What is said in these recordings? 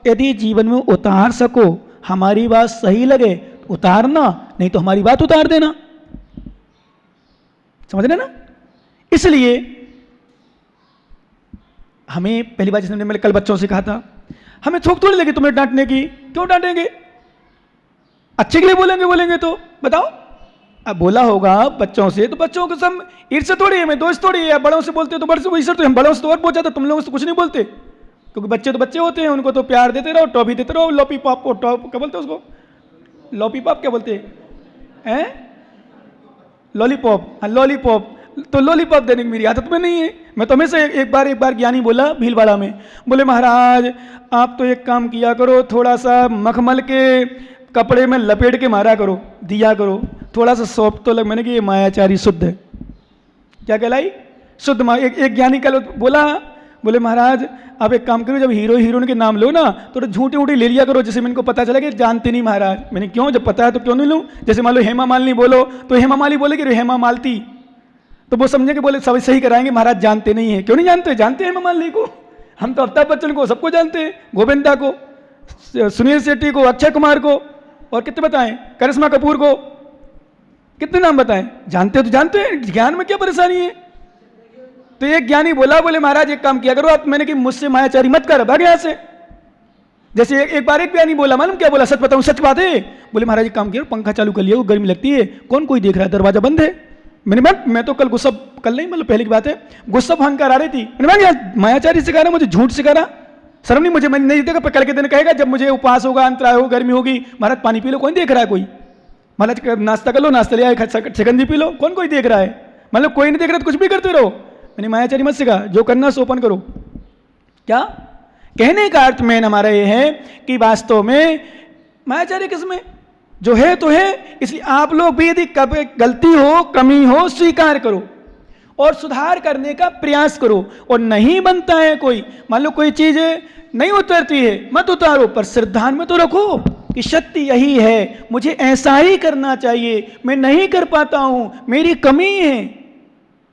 यदि जीवन में उतार सको, हमारी बात सही लगे तो उतारना, नहीं तो हमारी बात उतार देना। समझ रहे ना? इसलिए हमें पहली बात, जिसने मैंने कल बच्चों से कहा था, हमें थोक थोड़ी लगी तुम्हें डांटने की। क्यों डांटेंगे? अच्छे के लिए बोलेंगे तो बताओ। अब बोला होगा बच्चों से, तो बच्चों को सब ईर्ष्या थोड़ी है, मैं दोस्त थोड़ी है। बड़ों से बोलते हो तो बड़ों से ईर्ष्या, तो हम बड़ों से तो और बहुत ज्यादा, तुम लोगों से कुछ नहीं बोलते, क्योंकि बच्चे तो बच्चे होते हैं, उनको तो प्यार देते रहो, टॉफी देते रहो, लॉपी पॉप को टॉप क्या बोलते हैं उसको, लॉपी पॉप क्या बोलते हैं, लॉलीपॉप, हाँ लॉलीपॉप। तो लॉलीपॉप देने की मेरी आदत में नहीं है। मैं तो हमेशा एक बार ज्ञानी बोला भीलवाड़ा में, बोले महाराज आप तो एक काम किया करो, थोड़ा सा मखमल के कपड़े में लपेट के मारा करो, दिया करो, थोड़ा सा सॉफ्ट तो लग। मैंने कि ये मायाचारी शुद्ध है। क्या कहलाई? शुद्ध। एक ज्ञानी कल बोला, बोले महाराज आप एक काम करो, जब हीरो हीरोइन के नाम लो ना तो झूठी ऊँटी ले लिया करो, जैसे इनको पता चला कि जानते नहीं महाराज। मैंने क्यों, जब पता है तो क्यों नहीं लूँ? जैसे मान लो हेमा मालिनी बोलो तो हेमा मालिनी बोलेगी हेमा मालती, तो वो समझेंगे बोले सब सही कराएंगे, महाराज जानते नहीं है। क्यों नहीं जानते? जानते हैं हेमा मालिनी को, हम तो अमिताभ बच्चन को सबको जानते हैं, गोविंदा को, सुनील शेट्टी को, अक्षय कुमार को, और कितने बताएं, करिश्मा कपूर को, कितने नाम बताएं? जानते तो जानते हैं, ज्ञान में क्या परेशानी है? तो एक ज्ञानी बोला, बोले महाराज एक काम किया करो आप, मैंने कि मुझसे मायाचारी मत कर, भाग यहाँ से। जैसे एक बार एक ज्ञानी बोला, मालूम क्या बोला? सच बताऊं, सच बात है। बोले महाराज एक काम किया, पंखा चालू कर लिया, वो गर्मी लगती है, कौन कोई देख रहा है, दरवाजा बंद है। मैं तो कल गुस्सा, कल नहीं मतलब पहले की बात है, गुस्सा भांग कर आ रही थी, मैंने मायाचारी सिखा रहा, मुझे झूठ सिखा रहा, शर्म नहीं? मुझे मैंने नहीं देखा, कल के दिन कहेगा जब मुझे उपवास होगा, अंतराय होगा, गर्मी होगी, महाराज पानी पी लो, कौन देख रहा है? कोई महाराज नाश्ता कर लो, नाश्ता ले आए, शिकंजी पी लो, कौन कोई देख रहा है? मतलब कोई नहीं देख रहा तो कुछ भी करते रहो। मैंने मायाचारी मत सिखा, जो करना सोपन करो। क्या कहने का अर्थ में हमारा ये है कि वास्तव में मायाचारी किसमें जो है तो है। इसलिए आप लोग भी यदि कभी गलती हो, कमी हो, स्वीकार करो और सुधार करने का प्रयास करो। और नहीं बनता है कोई, मान लो कोई चीज नहीं उतरती है, मत उतारो, पर श्रद्धा में तो रखो कि शक्ति यही है, मुझे ऐसा ही करना चाहिए, मैं नहीं कर पाता हूं, मेरी कमी है,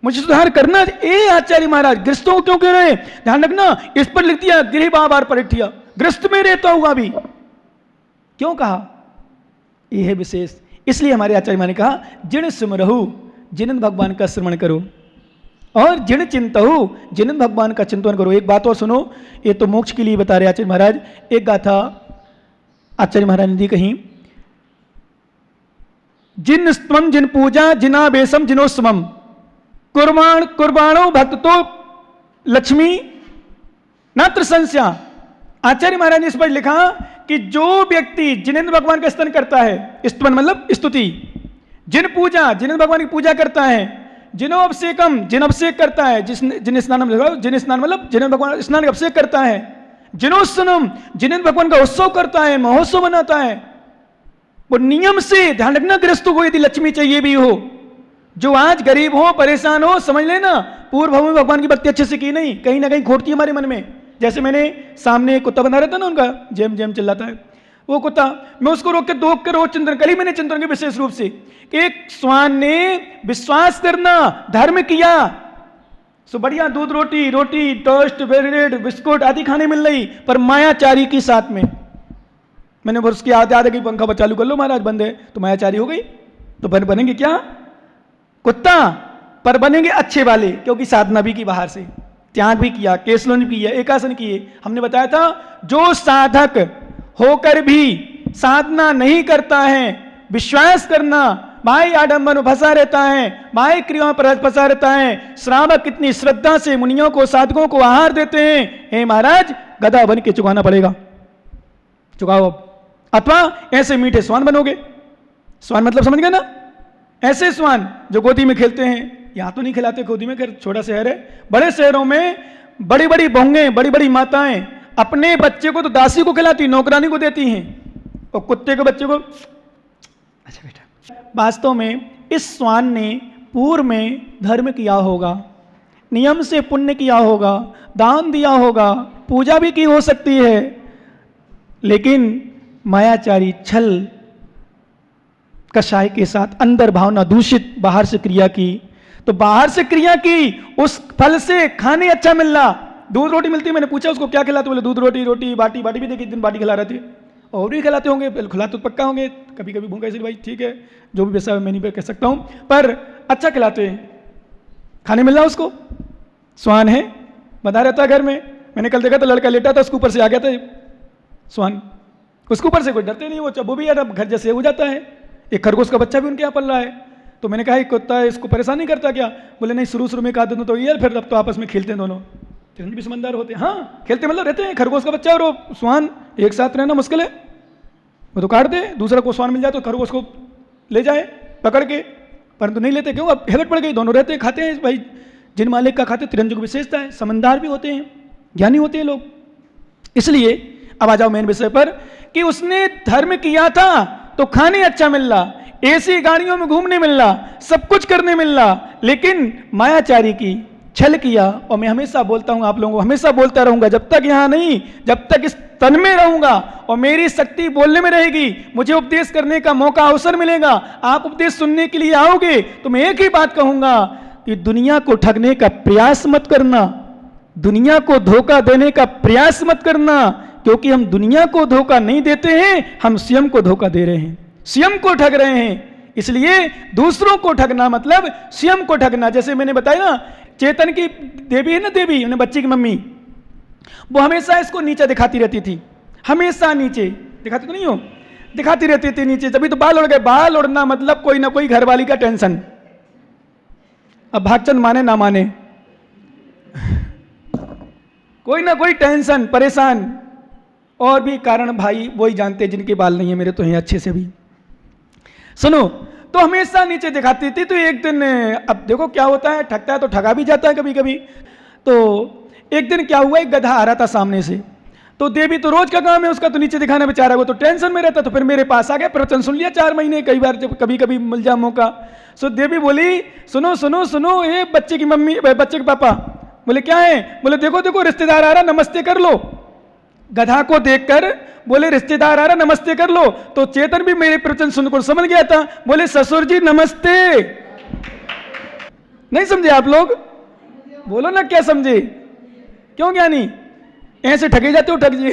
मुझे सुधार करना। ए आचार्य महाराज गृहस्थों को क्यों कह रहे हैं? ध्यान रखना, इस पर लिख दिया गृह बार परिठिया, गृहस्थ में रहता हूं अभी। क्यों कहा? यह है विशेष। इसलिए हमारे आचार्य महाराज ने कहा जिन सुमरहु, जिन भगवान का श्रवण करो, और जिन चिंतहु, जिन भगवान का चिंतन करो। एक बात और सुनो, ये तो मोक्ष के लिए बता रहे आचार्य महाराज। एक गाथा आचार्य महाराज ने दी कहीं, जिन स्तवम, जिन पूजा, जिना बेसम, जिनोस्मम, कुर्बाणो भक्त तो लक्ष्मी नात्र संस्या। आचार्य महाराज ने इस पर लिखा कि जो व्यक्ति जिनेन्द्र भगवान का स्तन करता है, स्तवन मतलब स्तुति, जिन पूजा, जिनेन्द्र भगवान की पूजा करता है, जिनो अभिषेकम, जिन अभिषेक करता है, जिन स्नान, जिन स्नान मतलब जिनेन्द्र भगवान स्नान का अभिषेक करता है, जिनोत्सवम, जिनेन्द्र भगवान का उत्सव करता है, महोत्सव बनाता है, वो नियम से ध्यान रखना। गृहस्थों को यदि लक्ष्मी चाहिए भी हो, जो आज गरीब हो, परेशान हो, समझ लेना पूर्व भव में भगवान की भक्ति अच्छे से की नहीं, कहीं ना कहीं खोटती है हमारे मन में। जैसे मैंने सामने कुत्ता बना रहता ना, उनका जेम जेम चिल्लाता है, वो कुत्ता, मैं उसको रोक के दो के रोज चिंतन, कल ही मैंने चिंतन के विशेष रूप से कि एक श्वान ने विश्वास करना धर्म किया, सो बढ़िया दूध रोटी, रोटी टोस्ट, ब्रेड, बिस्कुट आदि खाने मिल रही, पर मायाचारी की साथ में। मैंने उसकी आदत की पंखा चालू कर लो महाराज, बंद है, तो मायाचारी हो गई। तो बनेंगे क्या? कुत्ता, पर बनेंगे अच्छे वाले, क्योंकि साधना भी की बाहर से, त्याग भी किया, केसलन भी किया, एकासन किए। हमने बताया था जो साधक होकर भी साधना नहीं करता है, विश्वास करना, भाई आडंबर में फंसा रहता है, भाई क्रियाओं पर फंसा रहता है। श्रावक कितनी श्रद्धा से मुनियों को, साधकों को आहार देते हैं, हे महाराज गधा बन के चुकाना पड़ेगा, चुकाओ। अथवा ऐसे मीठे स्वान बनोगे, स्वान मतलब समझ गए ना, ऐसे स्वान जो गोदी में खेलते हैं। यहां तो नहीं खिलाते गोदी में, खैर छोटा शहर है। बड़े शहरों में बड़ी बड़ी बहुएं, बड़ी बड़ी माताएं अपने बच्चे को तो दासी को खिलाती, नौकरानी को देती हैं, और कुत्ते के बच्चे को अच्छा बेटा। वास्तव में इस स्वान ने पूर्व में धर्म किया होगा, नियम से पुण्य किया होगा, दान दिया होगा, पूजा भी की हो सकती है, लेकिन मायाचारी छल कषाय के साथ अंदर भावना दूषित, बाहर से क्रिया की, तो बाहर से क्रिया की, उस फल से खाने अच्छा मिल रहा, दूध रोटी मिलती है। मैंने पूछा उसको क्या खिलाते, बोले दूध रोटी, रोटी बाटी, बाटी भी देखी, एक दिन बाटी खिला रहे थे, और भी खिलाते होंगे, खिलाते तो पक्का होंगे, कभी कभी भूखा इसलिए भाई ठीक है, जो भी वैसा मैं नहीं कह सकता हूँ, पर अच्छा खिलाते हैं, खाने मिल रहा उसको, स्वान है, बंधा रहता है घर में। मैंने कल देखा था लड़का लेटा था, उसके ऊपर से आ गया था स्वान, उसके ऊपर से कोई डरते नहीं, वो चब्बू भी यार घर जैसे हो जाता है। एक खरगोश का बच्चा भी उनके यहाँ पल रहा है, तो मैंने कहा कुत्ता है, इसको परेशान नहीं करता क्या? बोले नहीं, शुरू शुरू में कहा देता तो ये, फिर अब तो आपस में खेलते हैं दोनों, भी समझदार होते हैं, हाँ खेलते मतलब रहते हैं। खरगोश का बच्चा और वो स्वान एक साथ रहना मुश्किल है, वो तो काट दे, दूसरा को स्वान मिल जाए तो खरगोश को ले जाए पकड़ के, परंतु नहीं लेते, क्यों? अब हैबिट पड़ गई, दोनों रहते हैं, खाते हैं भाई, जिन मालिक का खाते, तिरंजों की विशेषता है, समझदार भी होते हैं, ज्ञानी होते हैं लोग। इसलिए अब आ जाओ मेन विषय पर, कि उसने धर्म किया था तो खाने अच्छा मिल रहा, ऐसी गाड़ियों में घूमने मिल रहा, सब कुछ करने मिल रहा, लेकिन मायाचारी की, छल किया। और मैं हमेशा बोलता हूं आप लोगों को, हमेशा बोलता रहूंगा, जब तक यहां नहीं, जब तक इस तन में रहूंगा और मेरी शक्ति बोलने में रहेगी, मुझे उपदेश करने का मौका, अवसर मिलेगा, आप उपदेश सुनने के लिए आओगे, तो मैं एक ही बात कहूंगा कि दुनिया को ठगने का प्रयास मत करना, दुनिया को धोखा देने का प्रयास मत करना, क्योंकि हम दुनिया को धोखा नहीं देते हैं, हम स्वयं को धोखा दे रहे हैं, स्वयं को ठग रहे हैं। इसलिए दूसरों को ठगना मतलब स्वयं को ठगना। जैसे मैंने बताया ना, चेतन की देवी है ना, देवी उन्हें बच्चे की मम्मी, वो हमेशा इसको नीचे दिखाती रहती थी, हमेशा नीचे दिखाती तो नहीं हो, दिखाती रहती थी नीचे, तभी तो बाल उड़ गए। बाल उड़ना मतलब कोई ना कोई घरवाली का टेंशन, अब भागचंद माने ना माने, कोई ना कोई टेंशन, परेशान, और भी कारण भाई वही जानते जिनके बाल नहीं है, मेरे तो हैं अच्छे से भी। सुनो, तो हमेशा नीचे दिखाती थी। तो एक दिन, अब देखो क्या होता है, ठगता है तो ठगा भी जाता है कभी कभी। तो एक दिन क्या हुआ, एक गधा आ रहा था सामने से, तो देवी तो रोज का काम है उसका, तो नीचे दिखाना बेचारा, वो तो टेंशन में रहता, तो फिर मेरे पास आ गया, प्रवचन सुन लिया 4 महीने, कई बार जब कभी कभी मिल जा मौका। सो देवी बोली, सुनो सुनो सुनो, ये बच्चे की मम्मी, बच्चे के पापा। बोले क्या है? बोले देखो देखो रिश्तेदार आ रहा, नमस्ते कर लो। गधा को देखकर बोले रिश्तेदार आ रहा, नमस्ते कर लो। तो चेतन भी मेरे प्रवचन सुनकर समझ गया था, बोले ससुर जी नमस्ते। नहीं समझे आप लोग? बोलो ना क्या समझे, क्यों ज्ञानी ऐसे ठगे जाते हो? ठग जी,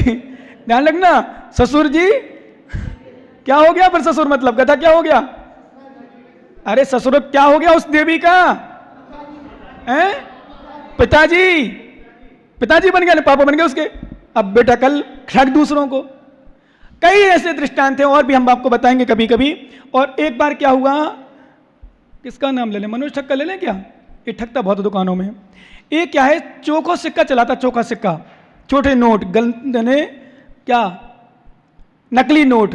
ध्यान रखना, ससुर जी क्या हो गया? पर ससुर मतलब गधा क्या हो गया? अरे ससुर क्या हो गया उस देवी का? हैं? पिताजी, पिताजी बन गया, पापा बन गए उसके। अब बेटा कल ठग दूसरों को। कई ऐसे दृष्टांत हैं, और भी हम आपको बताएंगे कभी कभी। और एक बार क्या हुआ, किसका नाम ले लें, मनोज ठग का ले लें क्या? ये ठगता बहुत दुकानों में। ये क्या है, चोखो सिक्का चलाता, चोखा सिक्का, छोटे नोट, गलने क्या, नकली नोट।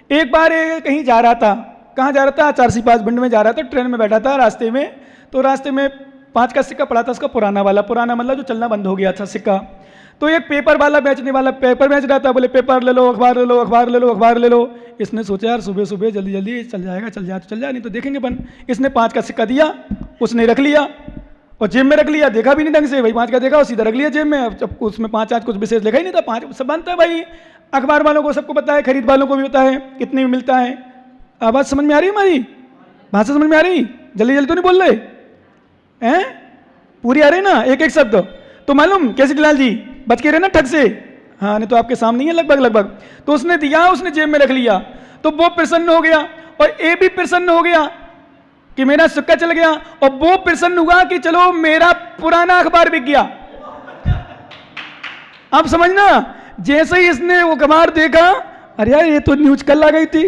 एक बार ये कहीं जा रहा था, कहाँ जा रहा था? चारसी पास भिंड में जा रहा था, ट्रेन में बैठा था, रास्ते में, तो रास्ते में 5 का सिक्का पड़ा था उसका, पुराना वाला, पुराना मतलब जो चलना बंद हो गया था सिक्का। तो एक पेपर वाला बेचने वाला पेपर बेच रहा था, बोले पेपर ले लो, अखबार ले लो, अखबार ले लो, अखबार ले लो। इसने सोचा यार सुबह सुबह जल्दी जल्दी चल जाएगा, चल जाए तो चल जाए, नहीं तो देखेंगे बन। इसने 5 का सिक्का दिया, उसने रख लिया और जेब में रख लिया, देखा भी नहीं ढंग से, भाई 5 का देखा और सीधा रख लिया जेब में। अब जब उसमें 5 आज कुछ विशेष लिखा ही नहीं था, 5 सब बनता है भाई, अखबार वालों को सबको पता है, खरीद वालों को भी पता है कितने में मिलता है। आवाज़ समझ में आ रही है हमारी? भाषा समझ में आ रही? जल्दी जल्दी तो नहीं बोल रहे हैं? पूरी आ रही ना, एक एक शब्द तो मालूम? कैसे लाल जी बच के रहे ना ठग से? हाँ, नहीं तो आपके सामने ही है लगभग लगभग। तो उसने दिया, उसने जेब में रख लिया, तो वो प्रसन्न हो गया और ये भी प्रसन्न हो गया कि मेरा सिक्का चल गया, और वो प्रसन्न हुआ कि चलो मेरा पुराना अखबार बिक गया। आप समझना, जैसे ही इसने वो अखबार देखा, अरे यार ये तो न्यूज कल आ गई थी,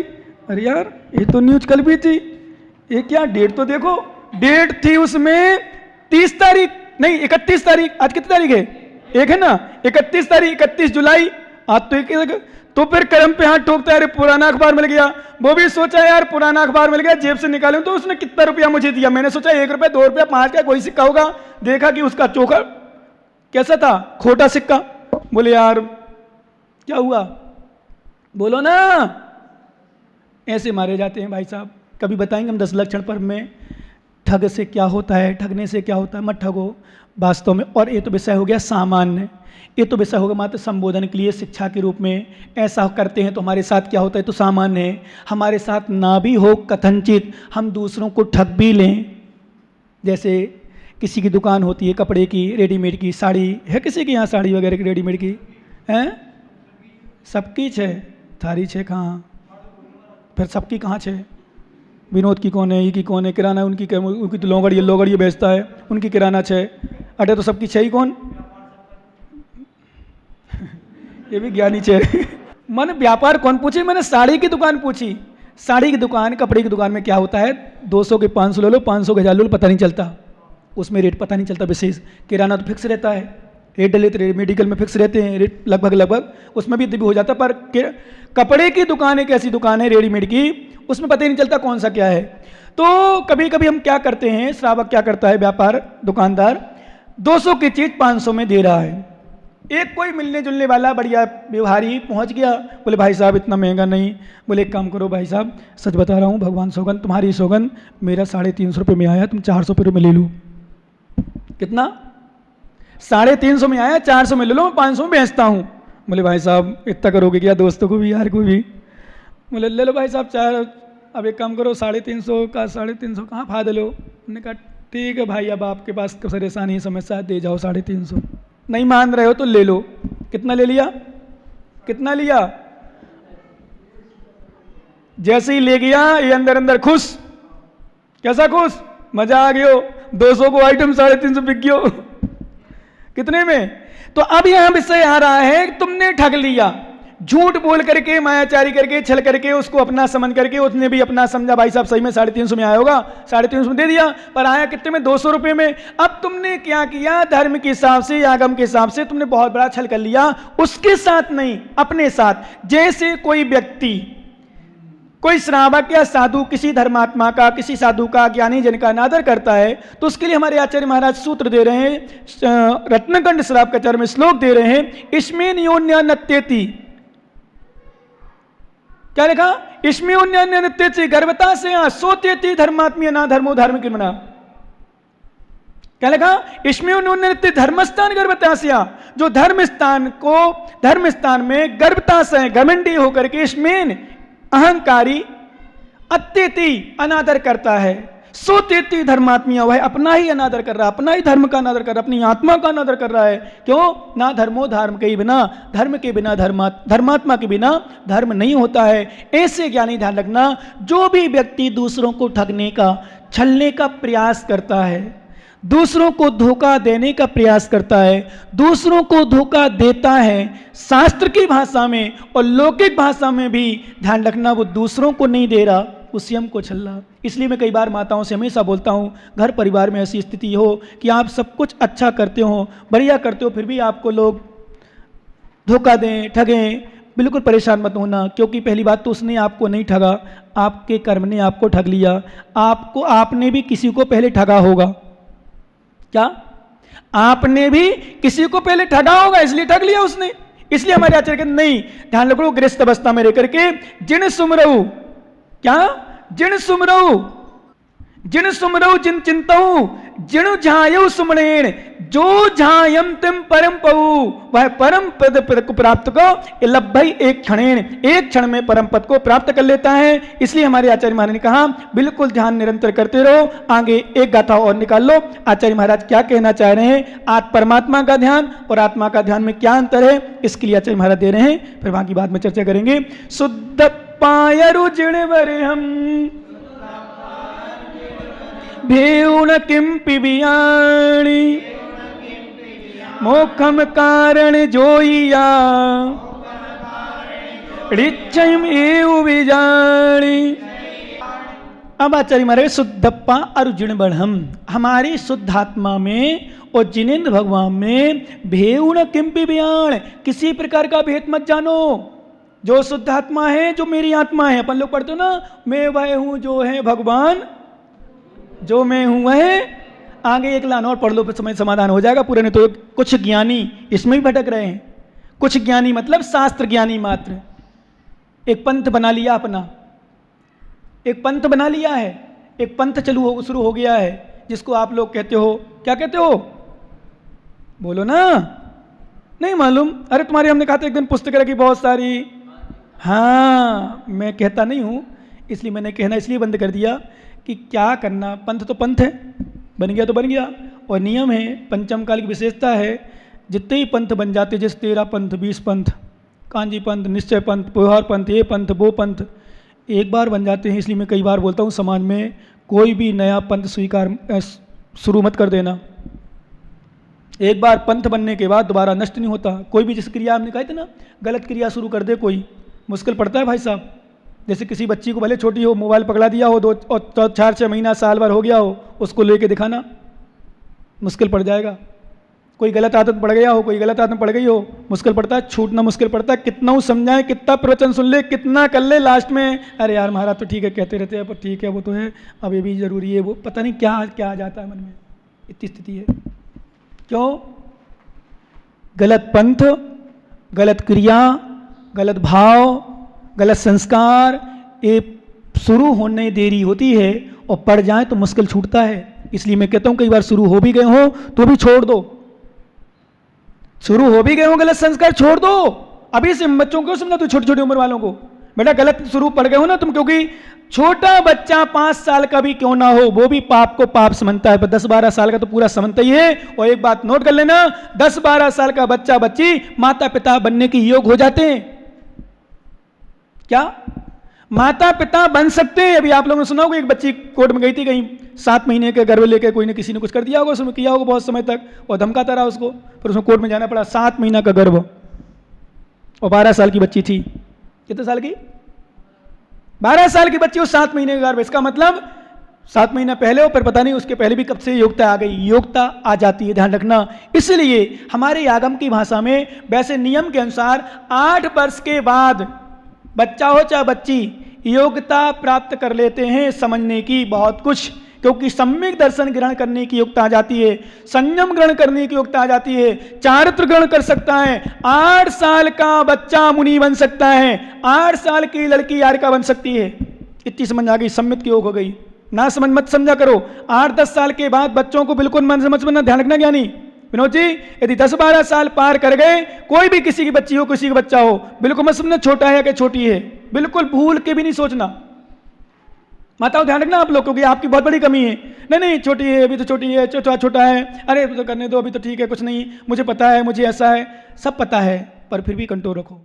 अरे यार ये तो न्यूज कल भी थी, ये क्या डेट तो देखो, डेट थी उसमें 30 तारीख, नहीं 31 तारीख, आज कितनी तारीख है? एक है ना, 31 तारीख, 31 जुलाई, आज तो एक। तो फिर कर्म पे हाथ ठोकता है, अरे पुराना अखबार मिल गया। वो भी सोचा यार पुराना अखबार मिल गया, जेब से निकालूं, तो उसने कितना रुपया मुझे दिया? मैंने सोचा 1 रुपया, 2 रुपया, 5 का कोई सिक्का होगा। देखा कि उसका चोखा कैसा था, खोटा सिक्का। बोले यार क्या हुआ, बोलो ना। ऐसे मारे जाते हैं भाई साहब, कभी बताएंगे हम 10 लक्षण पर्व में ठग से क्या होता है, ठगने से क्या होता है। मत ठगो वास्तव में। और ये तो विषय हो गया सामान्य, ये तो विषय होगा मात्र संबोधन के लिए, शिक्षा के रूप में ऐसा करते हैं तो हमारे साथ क्या होता है, तो सामान्य है। हमारे साथ ना भी हो कथनचित, हम दूसरों को ठग भी लें। जैसे किसी की दुकान होती है कपड़े की, रेडीमेड की, साड़ी है किसी की यहाँ साड़ी वगैरह की रेडीमेड की हैं? सबकी छे, थारी छे कहाँ? फिर सबकी कहाँ छे? विनोद की कौन है, ये की कौन है? किराना उनकी तो लोगड़ी बेचता है, उनकी किराना छे। अटे तो सबकी छे ही कौन? ये भी ज्ञानी छे। मैंने व्यापार कौन पूछी? मैंने साड़ी की दुकान पूछी। साड़ी की दुकान, कपड़े की दुकान में क्या होता है, 200 के 500 ले लो, 500 के 1000 ले लो, पता नहीं चलता, उसमें रेट पता नहीं चलता विशेष। किराना तो फिक्स रहता है, रेट डले तो मेडिकल में फिक्स रहते हैं रेट, लगभग उसमें भी हो जाता है। पर कपड़े की दुकान एक ऐसी दुकान है रेडीमेड की, उसमें पता ही नहीं चलता कौन सा क्या है। तो कभी कभी हम क्या करते हैं, श्रावक क्या करता है, व्यापार दुकानदार 200 की चीज 500 में दे रहा है। एक कोई मिलने जुलने वाला बढ़िया व्यवहारी पहुंच गया, बोले भाई साहब इतना महंगा नहीं। बोले एक काम करो भाई साहब, सच बता रहा हूँ, भगवान सौगंध, तुम्हारी सौगंध, मेरा 350 रुपये में आया, तुम 400 रुपये में ले लो। कितना? 350 में आया, 400 में ले लो, मैं 500 में बेचता हूँ। बोले भाई साहब इतना करोगे क्या, दोस्तों को भी यार को भी। बोले ले लो भाई साहब 4, अब एक काम करो 350 का 350 कहाँ फायदा लो। हमने कहा ठीक है भाई, अब आपके पास परेशानी समस्या दे जाओ 350। नहीं मान रहे हो तो ले लो। कितना ले लिया? कितना लिया? जैसे ही ले गया ये अंदर अंदर खुश। कैसा खुश? मजा आ गयो, 200 को आइटम 350 बिक गयो। कितने में? तो अब यहां विषय आ रहा है, तुमने ठग लिया, झूठ बोल करके, मायाचारी करके, छल करके, उसको अपना समझ करके, उसने भी अपना समझा भाई साहब सही में 350 में आया होगा, 350 में दे दिया, पर आया कितने में? 200 रुपये में। अब तुमने क्या किया, धर्म के हिसाब से, आगम के हिसाब से तुमने बहुत बड़ा छल कर लिया। उसके साथ नहीं, अपने साथ। जैसे कोई व्यक्ति, कोई श्रावक या साधु किसी धर्मात्मा का, किसी साधु का, ज्ञानी जन का अनादर करता है, तो उसके लिए हमारे आचार्य महाराज सूत्र दे रहे हैं, रत्नकंड श्रावकाचार्य में श्लोक दे रहे हैं, इसमें न्योन्या नत्यति। क्या लिखा? इसमें उन्यान्य नत्यति गर्भता से सोत्यति धर्मात्मीय ना धर्मो धार्मिक मना। क्या लिखा? इसमें उन्यान्य धर्मस्थान गर्भता से, जो धर्म स्थान में गर्भता से घमंडी होकर के, इसमें अहंकारी, अत्यति अनादर करता है, सोत्यति धर्मात्मीय, वह अपना ही अनादर कर रहा है, अपना ही धर्म का अनादर कर रहा है, अपनी आत्मा का अनादर कर रहा है। क्यों? ना धर्मो धर्म के बिना, धर्म के बिना धर्मात्मा के बिना धर्म नहीं होता है। ऐसे ज्ञानी ध्यान रखना, जो भी व्यक्ति दूसरों को ठगने का, छलने का प्रयास करता है, दूसरों को धोखा देने का प्रयास करता है, दूसरों को धोखा देता है, शास्त्र की भाषा में और लौकिक भाषा में भी ध्यान रखना, वो दूसरों को नहीं दे रहा, वो स्वयं को छल रहा। इसलिए मैं कई बार माताओं से हमेशा बोलता हूँ, घर परिवार में ऐसी स्थिति हो कि आप सब कुछ अच्छा करते हो, बढ़िया करते हो, फिर भी आपको लोग धोखा दें, ठगें, बिल्कुल परेशान मत होना। क्योंकि पहली बात तो उसने आपको नहीं ठगा, आपके कर्म ने आपको ठग लिया। आपने भी किसी को पहले ठगा होगा। क्या? आपने भी किसी को पहले ठगा होगा, इसलिए ठग लिया उसने। इसलिए हमारे आचार्य कहते नहीं, ध्यान रखो, गृहस्थ अवस्था में रह करके जिन सुमरऊ, क्या? जिन सुमरऊ, जिन सुमरऊ, जिन चिंतऊ, जिन झायऊ सुमरेण, जो झायम तिम परम पऊ, वह परम पद को प्राप्त को लभई एक क्षणेण, एक क्षण में परम पद को प्राप्त कर लेता है। इसलिए हमारे आचार्य महाराज ने कहा बिल्कुल ध्यान निरंतर करते रहो। आगे एक गाथा और निकाल लो, आचार्य महाराज क्या कहना चाह रहे हैं, परमात्मा का ध्यान और आत्मा का ध्यान में क्या अंतर है, इसके लिए आचार्य महाराज दे रहे हैं, फिर बाकी बाद में चर्चा करेंगे। शुद्ध पायरु जिणवर हम भेउण किम पिबियाणी, मोखम कारण जोइया, ऋक्षम एव विजाणी। अब आचार्य महाराज शुद्धप्पा अर्जुन बढ़म, हमारी शुद्धात्मा में और जिनेन्द्र भगवान में भेउण किम पिबियाण, किसी प्रकार का भेद मत जानो। जो शुद्धात्मा है, जो मेरी आत्मा है, अपन लोग पढ़ते हो ना, मैं वह हूं जो है भगवान, जो मैं हूं वह। आगे एक लाइन और पढ़ लो, फिर समय समाधान हो जाएगा पूरे। नहीं तो कुछ ज्ञानी इसमें भी भटक रहे हैं। कुछ ज्ञानी मतलब शास्त्र ज्ञानी मात्र, एक पंथ बना लिया अपना, एक पंथ बना लिया है, एक पंथ शुरू हो गया है, जिसको आप लोग कहते हो, क्या कहते हो? बोलो ना, नहीं मालूम? अरे तुम्हारे हमने कहा था एक दिन पुस्तक रखी बहुत सारी। हाँ, मैं कहता नहीं हूं, इसलिए मैंने कहना इसलिए बंद कर दिया कि क्या करना, पंथ तो पंथ है, बन गया तो बन गया। और नियम है, पंचम काल की विशेषता है, जितने ही पंथ बन जाते, जैसे 13 पंथ, 20 पंथ, कांजी पंथ, निश्चय पंथ, पोहार पंथ, ये पंथ वो पंथ, एक बार बन जाते हैं। इसलिए मैं कई बार बोलता हूँ समाज में कोई भी नया पंथ स्वीकार शुरू मत कर देना। एक बार पंथ बनने के बाद दोबारा नष्ट नहीं होता। कोई भी जिस क्रिया हमने कहे थे ना, गलत क्रिया शुरू कर दे कोई, मुश्किल पड़ता है भाई साहब। जैसे किसी बच्ची को भले छोटी हो, मोबाइल पकड़ा दिया हो, 2 और 4-6 महीना साल भर हो गया हो, उसको लेके दिखाना मुश्किल पड़ जाएगा। कोई गलत आदत पड़ गया हो, कोई गलत आदत पड़ गई हो, मुश्किल पड़ता है, छूटना मुश्किल पड़ता है। कितना वो समझाए, कितना प्रवचन सुन ले, कितना कर ले, लास्ट में अरे यार महाराज तो ठीक है कहते रहते हैं, पर ठीक है वो तो है, अब ये भी जरूरी है, वो पता नहीं क्या क्या आ जाता है मन में। इतनी स्थिति है। क्यों? गलत पंथ, गलत क्रिया, गलत भाव, गलत संस्कार, ये शुरू होने देरी होती है और पड़ जाए तो मुश्किल छूटता है। इसलिए मैं कहता हूं कई बार शुरू हो भी गए हो तो भी छोड़ दो। शुरू हो भी गए हो गलत संस्कार, छोड़ दो। अभी से बच्चों को समझा, तो छोटी छोटी उम्र वालों को, बेटा गलत शुरू पड़ गए हो ना तुम, क्योंकि छोटा बच्चा 5 साल का भी क्यों ना हो, वो भी पाप को पाप समझता है, पर 10-12 साल का तो पूरा समझता ही है। और एक बात नोट कर लेना, 10-12 साल का बच्चा बच्ची माता पिता बनने के योग हो जाते हैं। क्या माता पिता बन सकते हैं? अभी आप लोगों ने सुना होगा, एक बच्ची कोर्ट में गई थी कहीं, 7 महीने का गर्भ लेकर कोई ने किसी ने कुछ कर दिया होगा, उसमें किया होगा बहुत समय तक, और धमकाता रहा उसको, फिर उसमें कोर्ट में जाना पड़ा। 7 महीना का गर्भ और 12 साल की बच्ची थी। कितने साल की? 12 साल की बच्ची और 7 महीने का गर्भ। इसका मतलब 7 महीना पहले हो, पर पता नहीं उसके पहले भी कब से योग्यता आ गई। योग्यता आ जाती है, ध्यान रखना। इसलिए हमारे आगम की भाषा में वैसे नियम के अनुसार 8 वर्ष के बाद बच्चा हो चाहे बच्ची योग्यता प्राप्त कर लेते हैं समझने की बहुत कुछ, क्योंकि सम्यक दर्शन ग्रहण करने की योग्यता आ जाती है, संयम ग्रहण करने की योग्यता आ जाती है, चारित्र ग्रहण कर सकता है। 8 साल का बच्चा मुनि बन सकता है, 8 साल की लड़की यारिका बन सकती है। इतनी समझ आ गई, सम्मित की योग हो गई। ना समझ मत समझा करो। 8-10 साल के बाद बच्चों को बिल्कुल मन समझ में, ध्यान रखना ज्ञानी विनोद जी, यदि 10-12 साल पार कर गए, कोई भी किसी की बच्ची हो किसी का बच्चा हो, बिल्कुल मत समझना छोटा है कि छोटी है, बिल्कुल भूल के भी नहीं सोचना। माताओं ध्यान रखना आप लोग, क्योंकि आपकी बहुत बड़ी कमी है। नहीं नहीं छोटी है, अभी तो छोटी है, छोटा है, अरे तो करने दो, अभी तो ठीक है, कुछ नहीं, मुझे पता है, मुझे ऐसा है, सब पता है, पर फिर भी कंट्रोल रखो।